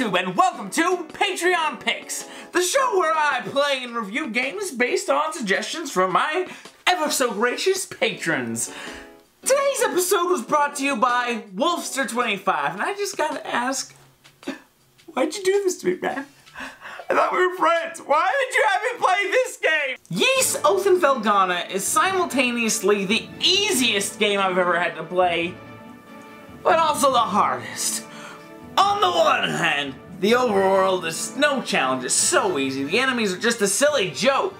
YouTube, and welcome to Patreon Picks, the show where I play and review games based on suggestions from my ever-so-gracious patrons. Today's episode was brought to you by Wolfster25, and I just gotta ask, why'd you do this to me, man? I thought we were friends. Why did you have me play this game? Ys Oath and Felghana is simultaneously the easiest game I've ever had to play, but also the hardest. On the one hand, the overworld is no challenge, it's so easy. The enemies are just a silly joke.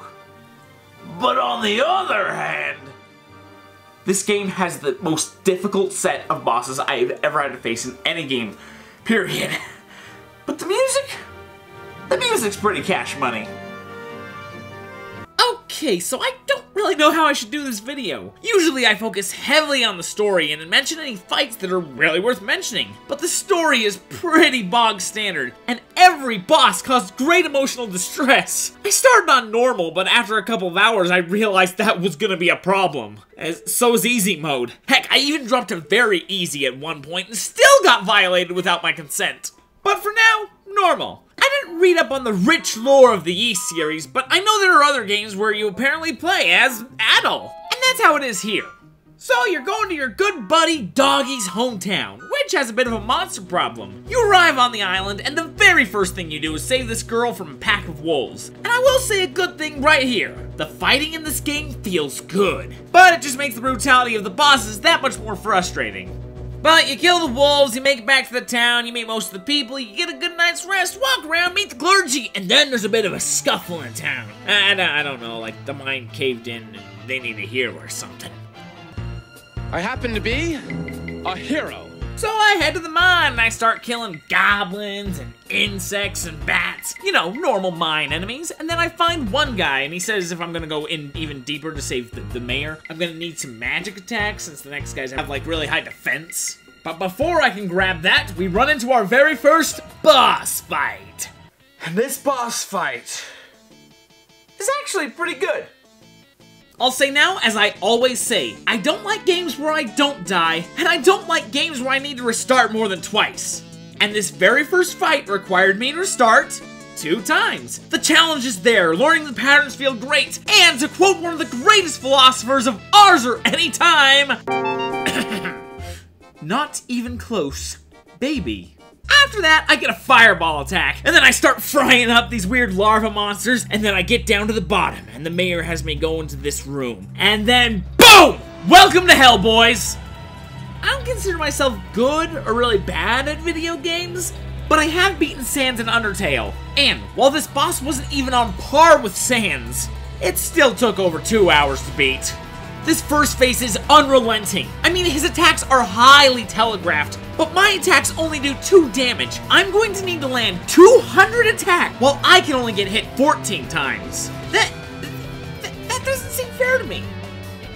But on the other hand, this game has the most difficult set of bosses I've ever had to face in any game, period. But the music's pretty cash money. Okay, so I don't really know how I should do this video. Usually I focus heavily on the story and mention any fights that are really worth mentioning. But the story is pretty bog standard, and every boss caused great emotional distress. I started on normal, but after a couple of hours I realized that was gonna be a problem. So is easy mode. Heck, I even dropped to very easy at one point and still got violated without my consent. But for now, normal. I didn't read up on the rich lore of the Ys series, but I know there are other games where you apparently play as Adol. And that's how it is here. So you're going to your good buddy Doggy's hometown, which has a bit of a monster problem. You arrive on the island, and the very first thing you do is save this girl from a pack of wolves. And I will say a good thing right here. The fighting in this game feels good, but it just makes the brutality of the bosses that much more frustrating. But you kill the wolves, you make it back to the town, you meet most of the people, you get a good night's rest, walk around, meet the clergy, and then there's a bit of a scuffle in town. I don't know, like the mine caved in and they need a hero or something. I happen to be a hero. So I head to the mine and I start killing goblins and insects and bats. You know, normal mine enemies. And then I find one guy and he says if I'm gonna go in even deeper to save the mayor, I'm gonna need some magic attacks since the next guys have like really high defense. But before I can grab that, we run into our very first boss fight. And this boss fight is actually pretty good. I'll say now, as I always say, I don't like games where I don't die, and I don't like games where I need to restart more than twice. And this very first fight required me to restart 2 times. The challenge is there, learning the patterns feel great, and to quote one of the greatest philosophers of ours or any time, not even close, baby. After that, I get a fireball attack, and then I start frying up these weird larva monsters, and then I get down to the bottom, and the mayor has me go into this room. And then, BOOM! Welcome to hell, boys! I don't consider myself good or really bad at video games, but I have beaten Sans and Undertale. And while this boss wasn't even on par with Sans, it still took over 2 hours to beat. This first phase is unrelenting. I mean, his attacks are highly telegraphed, but my attacks only do 2 damage. I'm going to need to land 200 attack, while I can only get hit 14 times. That doesn't seem fair to me.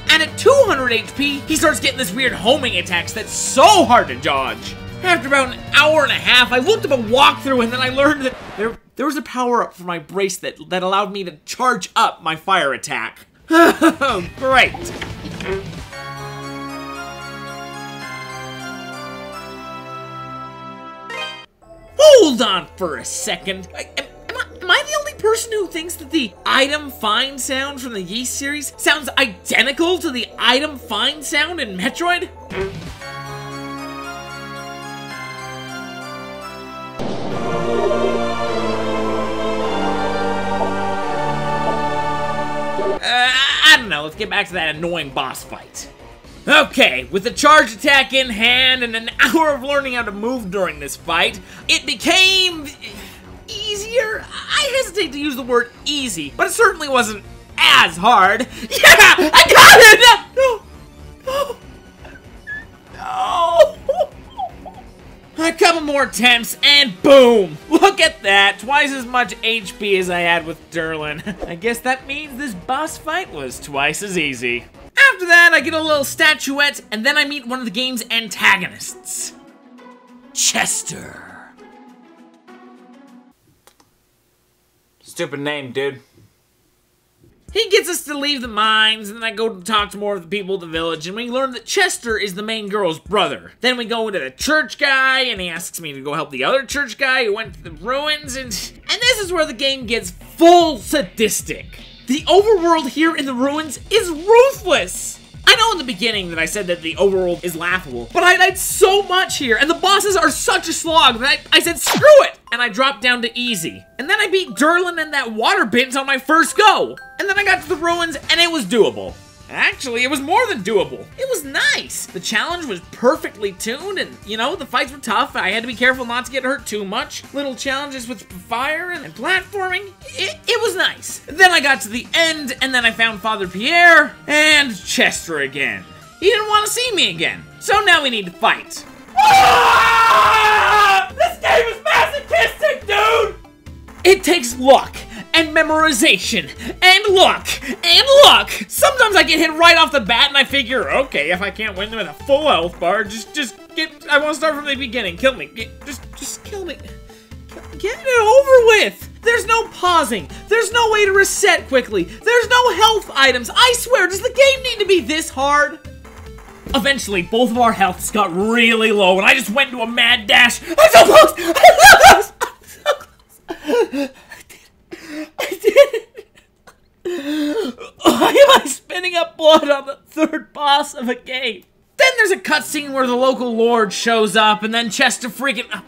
And at 200 HP, he starts getting this weird homing attacks that's so hard to dodge. After about an hour and a half, I looked up a walkthrough and then I learned that there was a power-up for my bracelet that allowed me to charge up my fire attack. Great. Hold on for a second. Am I the only person who thinks that the item find sound from the Ys series sounds identical to the item find sound in Metroid? I don't know, let's get back to that annoying boss fight. Okay, with the charge attack in hand and an hour of learning how to move during this fight, it became easier? I hesitate to use the word easy, but it certainly wasn't as hard. Yeah! I got it! No! A couple more attempts, and boom! Look at that! Twice as much HP as I had with Durlin. I guess that means this boss fight was twice as easy. After that, I get a little statuette, and then I meet one of the game's antagonists. Chester. Stupid name, dude. He gets us to leave the mines, and then I go to talk to more of the people of the village, and we learn that Chester is the main girl's brother. Then we go into the church guy, and he asks me to go help the other church guy who went to the ruins, and this is where the game gets full sadistic. The overworld here in the ruins is ruthless! I know in the beginning that I said that the overworld is laughable, but I died so much here, and the bosses are such a slog that I said screw it! And I dropped down to easy. And then I beat Durlin and that water bins on my first go. And then I got to the ruins, and it was doable. Actually, it was more than doable. It was nice. The challenge was perfectly tuned, and, you know, the fights were tough. I had to be careful not to get hurt too much. Little challenges with fire and platforming. It was nice. Then I got to the end, and then I found Father Pierre and Chester again. He didn't want to see me again. So now we need to fight. Ah! This game is masochistic, dude! It takes luck and memorization and luck and luck. Sometimes I get hit right off the bat and I figure, okay, if I can't win them with a full health bar, just get, I want to start from the beginning. Kill me. Just kill me. Get it over with. There's no pausing. There's no way to reset quickly. There's no health items. I swear, does the game need to be this hard? Eventually, both of our healths got really low, and I just went into a mad dash. I'm so close! I'm so close! I'm so close! I did it! Why am I spinning up blood on the third boss of a game? Then there's a cutscene where the local lord shows up, and then Chester freaking... Oh,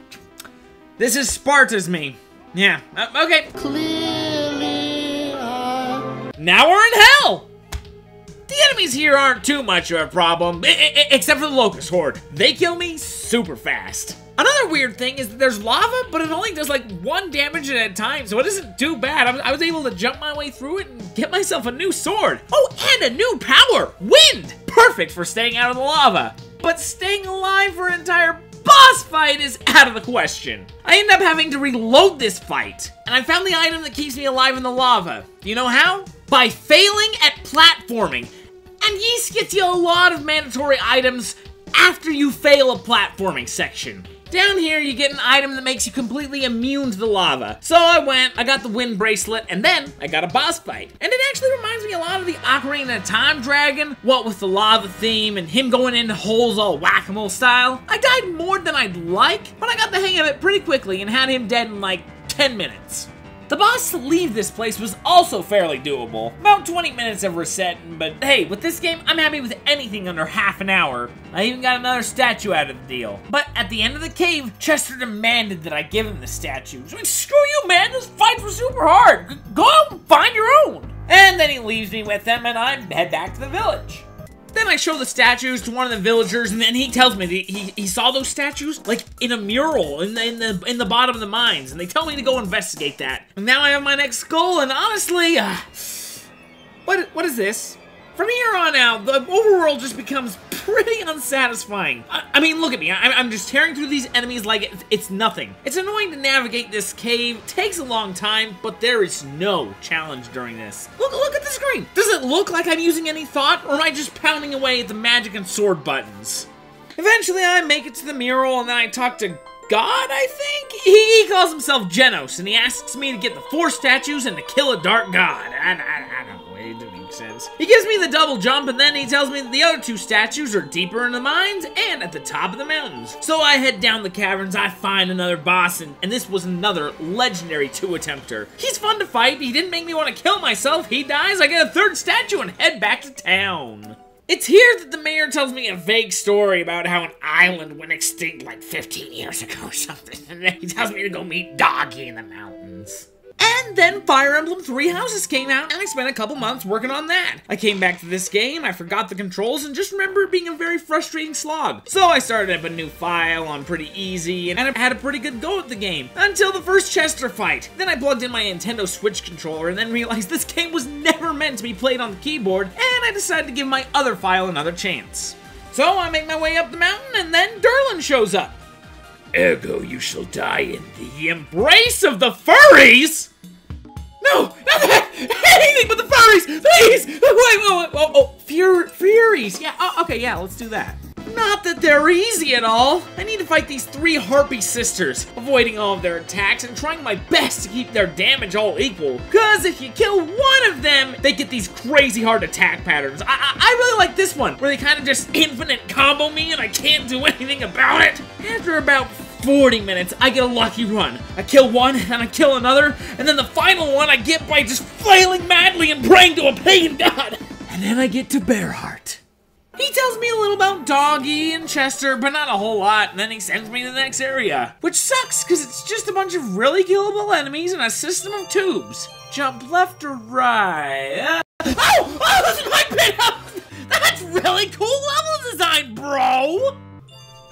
this is Sparta's me. Yeah, okay. Clearly, now we're in hell! The enemies here aren't too much of a problem, except for the Locust Horde. They kill me super fast. Another weird thing is that there's lava, but it only does like 1 damage at a time, so it isn't too bad. I was able to jump my way through it and get myself a new sword. Oh, and a new power, wind! Perfect for staying out of the lava. But staying alive for an entire boss fight is out of the question. I end up having to reload this fight, and I found the item that keeps me alive in the lava. Do you know how? By failing at platforming. And Yeast gets you a lot of mandatory items after you fail a platforming section. Down here, you get an item that makes you completely immune to the lava. So I got the wind bracelet, and then I got a boss fight. And it actually reminds me a lot of the Ocarina of Time Dragon, what with the lava theme and him going into holes all whack-a-mole style. I died more than I'd like, but I got the hang of it pretty quickly and had him dead in like 10 minutes. The boss to leave this place was also fairly doable. About 20 minutes of resetting, but hey, with this game, I'm happy with anything under half an hour. I even got another statue out of the deal. But at the end of the cave, Chester demanded that I give him the statue. So like, screw you, man, those fights were super hard. Go out and find your own. And then he leaves me with them, and I head back to the village. Then I show the statues to one of the villagers, and then he tells me that he saw those statues like in a mural in the bottom of the mines, and they tell me to go investigate that. And now I have my next goal, and honestly, what is this? From here on out, the overworld just becomes pretty unsatisfying. I mean, look at me. I'm just tearing through these enemies like it's nothing. It's annoying to navigate this cave. It takes a long time, but there is no challenge during this. Look at the screen. Does it look like I'm using any thought, or am I just pounding away at the magic and sword buttons? Eventually, I make it to the mural, and then I talk to God, I think? He calls himself Genos, and he asks me to get the 4 statues and to kill a dark god. I don't know, it doesn't make sense. He gives me the double jump, and then he tells me that the other 2 statues are deeper in the mines and at the top of the mountains. So I head down the caverns, I find another boss, and this was another legendary 2-attempter. He's fun to fight, he didn't make me want to kill myself, he dies, I get a 3rd statue and head back to town. It's here that the mayor tells me a vague story about how an island went extinct like 15 years ago or something. And then he tells me to go meet Doggy in the mountains. And then Fire Emblem 3 Houses came out, and I spent a couple months working on that. I came back to this game, I forgot the controls, and just remember it being a very frustrating slog. So I started up a new file on pretty easy, and I had a pretty good go at the game, until the first Chester fight. Then I plugged in my Nintendo Switch controller, and then realized this game was never meant to be played on the keyboard, and I decided to give my other file another chance. So I make my way up the mountain, and then Durlin shows up. Ergo, you shall die in the embrace of the furries? No, not that! Anything but the furries! Please! Wait, furies! Yeah, okay, yeah, let's do that. Not that they're easy at all. I need to fight these 3 Harpy sisters, avoiding all of their attacks and trying my best to keep their damage all equal. Cause if you kill one of them, they get these crazy hard attack patterns. I really like this one, where they kind of just infinite combo me and I can't do anything about it. After about 40 minutes, I get a lucky run. I kill one, and I kill another, and then the final one I get by just flailing madly and praying to a pagan god. And then I get to Bearheart. He tells me a little about Doggy and Chester, but not a whole lot, and then he sends me to the next area. Which sucks, because it's just a bunch of really killable enemies and a system of tubes. Jump left or right? Oh, this is my pin! That's really cool level design, bro!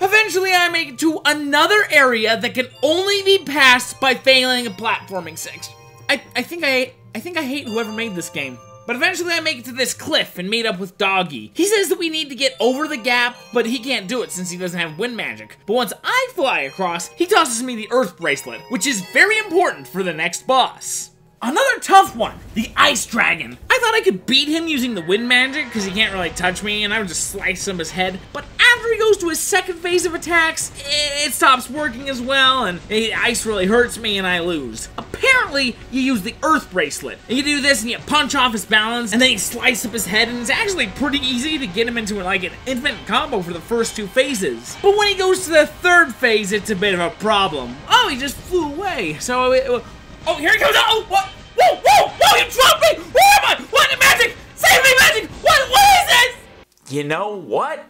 Eventually, I make it to another area that can only be passed by failing a platforming section. I think I hate whoever made this game. But eventually I make it to this cliff and meet up with Doggy. He says that we need to get over the gap, but he can't do it since he doesn't have wind magic. But once I fly across, he tosses me the Earth Bracelet, which is very important for the next boss. Another tough one, the Ice Dragon. I thought I could beat him using the wind magic because he can't really touch me and I would just slice some of his head. But after he goes to his second phase of attacks, it stops working as well and ice really hurts me and I lose. Apparently, you use the Earth Bracelet. And you do this and you punch off his balance and then you slice up his head and it's actually pretty easy to get him into like an infinite combo for the first 2 phases. But when he goes to the 3rd phase, it's a bit of a problem. Oh, he just flew away. So oh, here he goes! Oh, what? Whoa, whoa, whoa, you dropped me! Where am I? What? Magic! Save me, magic! What is this? You know what?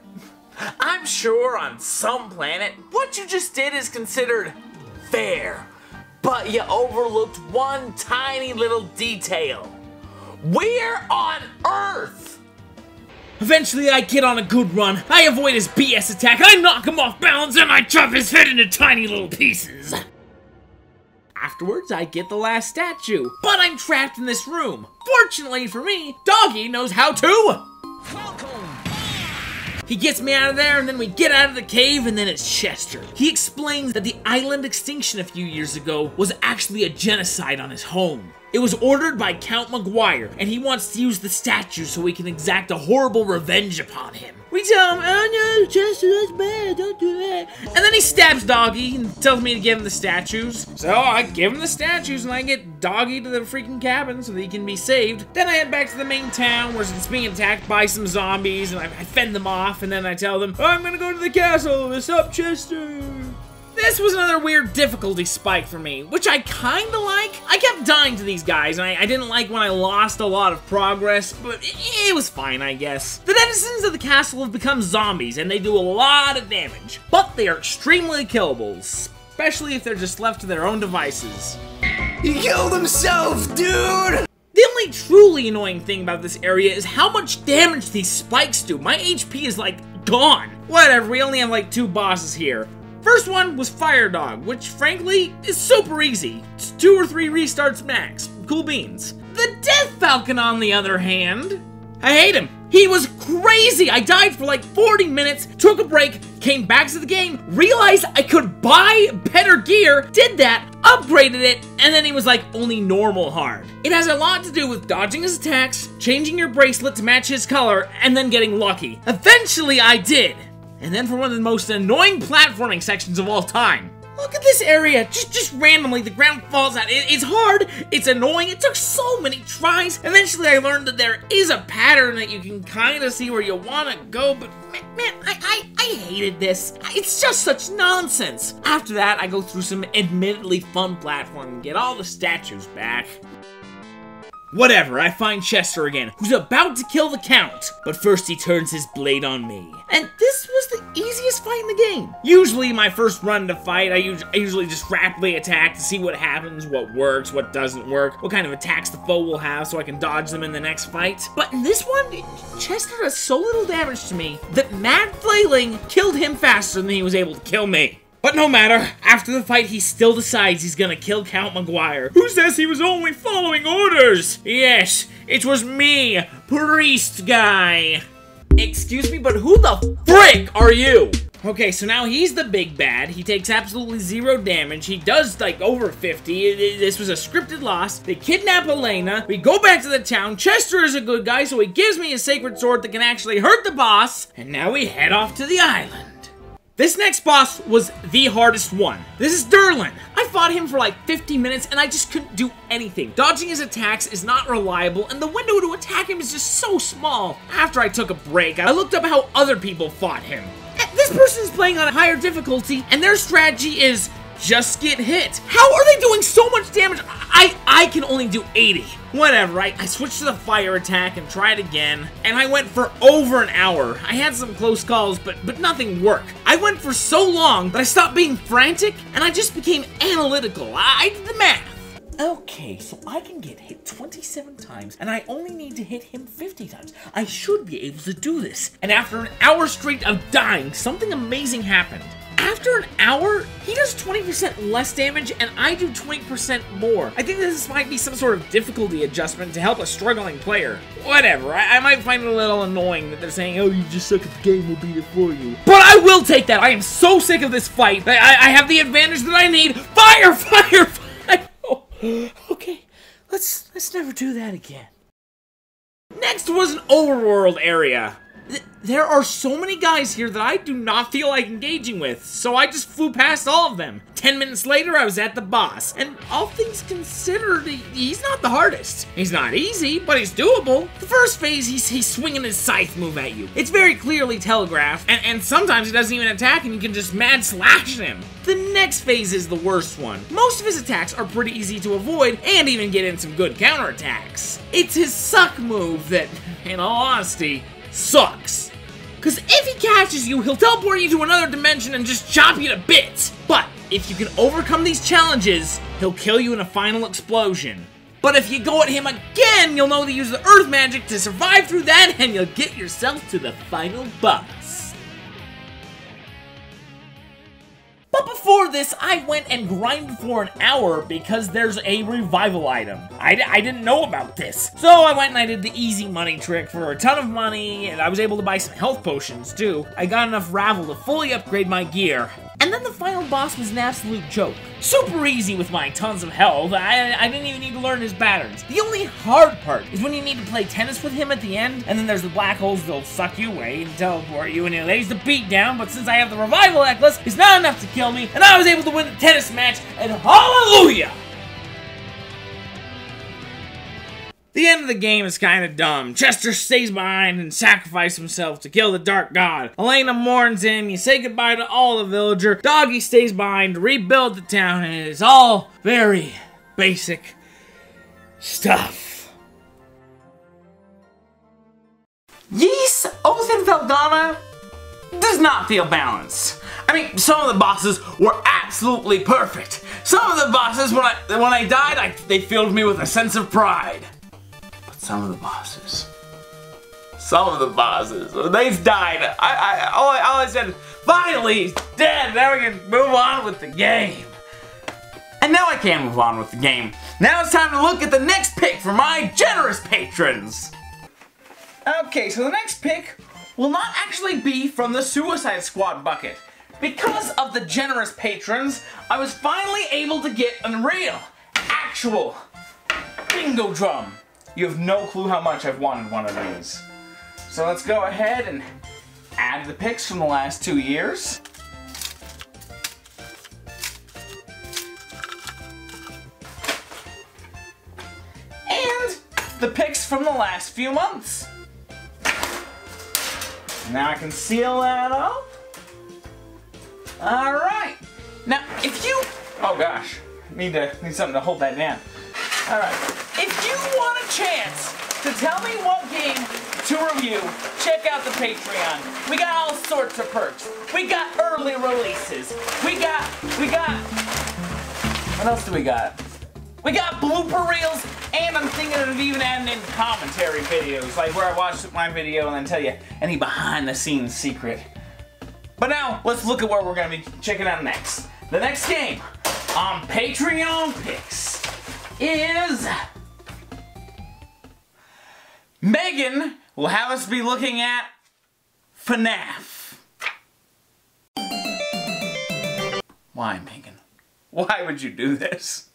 I'm sure on some planet, what you just did is considered fair. But you overlooked one tiny little detail. We're on Earth! Eventually, I get on a good run. I avoid his BS attack, I knock him off balance, and I chop his head into tiny little pieces. Afterwards, I get the last statue, but I'm trapped in this room. Fortunately for me, Doggy knows how to. Welcome. He gets me out of there, and then we get out of the cave, and then it's Chester. He explains that the island extinction a few years ago was actually a genocide on his home. It was ordered by Count Maguire, and he wants to use the statue so he can exact a horrible revenge upon him. We tell him, oh no, Chester, that's bad, don't do that. And then he stabs Doggy and tells me to give him the statues. So I give him the statues and I get Doggy to the freaking cabin so that he can be saved. Then I head back to the main town where it's being attacked by some zombies and I fend them off and then I tell them, oh, I'm gonna go to the castle, what's up, Chester? This was another weird difficulty spike for me, which I kinda like. I kept dying to these guys, and I didn't like when I lost a lot of progress, but it was fine, I guess. The denizens of the castle have become zombies, and they do a lot of damage, but they are extremely killable, especially if they're just left to their own devices. He killed himself, dude! The only truly annoying thing about this area is how much damage these spikes do. My HP is, like, gone. Whatever, we only have, like, 2 bosses here. First one was Fire Dog, which frankly is super easy. It's 2 or 3 restarts max. Cool beans. The Death Falcon, on the other hand, I hate him. He was crazy. I died for like 40 minutes, took a break, came back to the game, realized I could buy better gear, did that, upgraded it, and then he was like only normal hard. It has a lot to do with dodging his attacks, changing your bracelet to match his color, and then getting lucky. Eventually I did. And then for one of the most annoying platforming sections of all time. Look at this area, just randomly, the ground falls out. It's hard, it's annoying, it took so many tries. Eventually I learned that there is a pattern that you can kind of see where you want to go, but man, I hated this. It's just such nonsense. After that, I go through some admittedly fun platforming and get all the statues back. Whatever, I find Chester again, who's about to kill the Count, but first he turns his blade on me. And this was the easiest fight in the game. Usually my first run to fight, I usually just rapidly attack to see what happens, what works, what doesn't work, what kind of attacks the foe will have so I can dodge them in the next fight. But in this one, Chester does so little damage to me that mad flailing killed him faster than he was able to kill me. But no matter, after the fight he still decides he's gonna kill Count Maguire, who says he was only following orders! Yes, it was me, priest guy! Excuse me, but who the frick are you? Okay, so now he's the big bad. He takes absolutely 0 damage. He does, like, over 50. This was a scripted loss. They kidnap Elena. We go back to the town. Chester is a good guy, so he gives me a sacred sword that can actually hurt the boss. And now we head off to the island. This next boss was the hardest one. This is Durlin. I fought him for like 50 minutes and I just couldn't do anything. Dodging his attacks is not reliable and the window to attack him is just so small. After I took a break, I looked up how other people fought him. This person is playing on a higher difficulty and their strategy is just get hit. How are they doing so much damage? I can only do 80. Whatever, I switched to the fire attack and tried again, and I went for over an hour. I had some close calls, but nothing worked. I went for so long that I stopped being frantic, and I just became analytical. I did the math. Okay, so I can get hit 27 times, and I only need to hit him 50 times. I should be able to do this. And after an hour straight of dying, something amazing happened. After an hour, he does 20% less damage, and I do 20% more. I think this might be some sort of difficulty adjustment to help a struggling player. Whatever, I might find it a little annoying that they're saying, oh, you just suck at the game, we'll beat it for you. But I will take that! I am so sick of this fight. I have the advantage that I need. Fire, fire, fire! Oh, okay, let's never do that again. Next was an overworld area. There are so many guys here that I do not feel like engaging with, so I just flew past all of them. 10 minutes later, I was at the boss, and all things considered, he's not the hardest. He's not easy, but he's doable. The first phase, he's swinging his scythe move at you. It's very clearly telegraphed, and sometimes he doesn't even attack, and you can just mad slash him. The next phase is the worst one. Most of his attacks are pretty easy to avoid, and even get in some good counterattacks. It's his suck move that, in all honesty, sucks. Cause if he catches you, he'll teleport you to another dimension and just chop you to bits. But if you can overcome these challenges, he'll kill you in a final explosion. But if you go at him again, you'll know to use the earth magic to survive through that and you'll get yourself to the final boss. But before this, I went and grinded for an hour because there's a revival item. I didn't know about this. So I went and I did the easy money trick for a ton of money, and I was able to buy some health potions too. I got enough Ravel to fully upgrade my gear. And then the final boss was an absolute joke. Super easy with my tons of health. I didn't even need to learn his patterns. The only hard part is when you need to play tennis with him at the end, and then there's the black holes that'll suck you away and teleport you, and he lays the beat down, but since I have the revival necklace, it's not enough to kill me, and I was able to win the tennis match, and hallelujah! The end of the game is kinda dumb. Chester stays behind and sacrifices himself to kill the Dark God. Elena mourns him, you say goodbye to all the villager, Doggy stays behind to rebuild the town, and it is all very basic stuff. Ys, Oath, and Felghana does not feel balanced. I mean, some of the bosses were absolutely perfect. Some of the bosses, when I died, they filled me with a sense of pride. Some of the bosses, when they've died, all I said, finally, he's dead, now we can move on with the game. And now I can move on with the game. Now it's time to look at the next pick for my generous patrons. Okay, so the next pick will not actually be from the Suicide Squad bucket. Because of the generous patrons, I was finally able to get a real, actual bingo drum. You have no clue how much I've wanted one of these. So let's go ahead and add the picks from the last 2 years. And the picks from the last few months. Now I can seal that up. Alright. Now if you... Oh gosh. Need something to hold that down. Alright, if you want a chance to tell me what game to review, check out the Patreon. We got all sorts of perks. We got early releases. We got, what else do we got? We got blooper reels, and I'm thinking of even adding in commentary videos, like where I watch my video and then tell you any behind the scenes secret. But now, let's look at what we're going to be checking out next. The next game on Patreon Picks is Megan will have us be looking at FNAF. Why, Megan? Why would you do this?